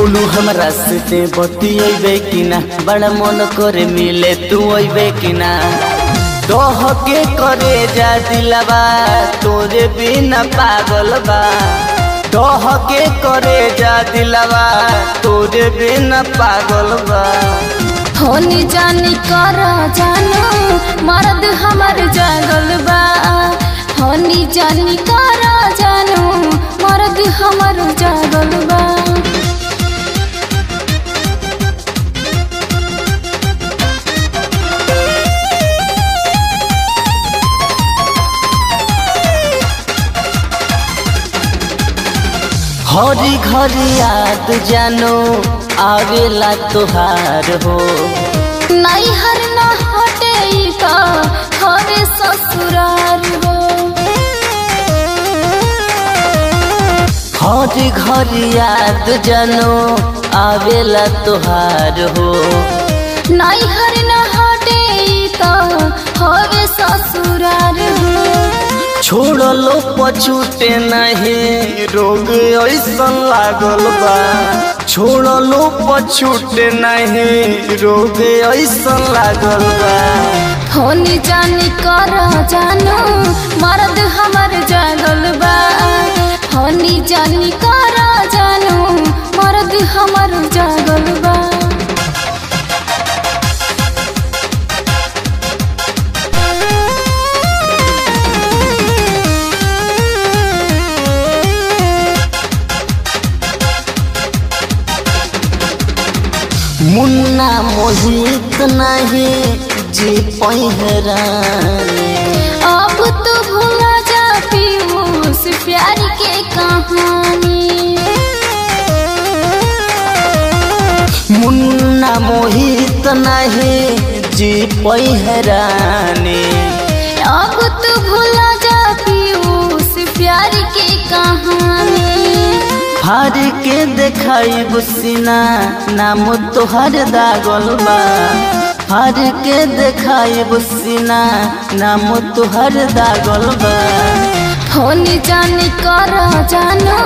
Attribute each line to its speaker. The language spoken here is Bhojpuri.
Speaker 1: बोलू हमरा से बतियबे कि ना बड़ा मन करे मिले तू अबे कि ना दोह के करे जा दिलवा तोरे बिना पागल बा दोह के करे जा दिलवा तोरे बिना पागल बा
Speaker 2: होनी जानी कर जानो मर्द हमर जागल बा होनी जानी कर जानो मर्द हमर जागल बा
Speaker 1: हरी घरी याद जानो आवेला तोहार हो
Speaker 2: नहीं हर न हटे का हरे ससुरार हो
Speaker 1: हरी घरी याद जानो आवेला तोहार हो
Speaker 2: नहीं हर न हटे का हरे ससुरार हो
Speaker 1: छोड़लो पछूटे नहीं रोग ऐसा लागल बा छोड़लो पछूटे नहीं रोग ऐसा लागल बा
Speaker 2: होनी जानी कर जानो मर्द हमर जागल बा होनी जानी कर जानो मर्द हमर जागल बा
Speaker 1: मुन्ना मोहित नहीं जी पहिराने
Speaker 2: अब तो भूला जा पीयूष प्यार के कहानी
Speaker 1: मुन्ना मोहित नहीं जी पहिराने
Speaker 2: अब तो भूला जा पीयूष प्यार के कहानी
Speaker 1: फाड़ के देखाई बुसीना नाम तोहर दागल बा फाड़ के देखाई बुसीना नाम तोहर दागल बा
Speaker 2: होनी जानी कर जानो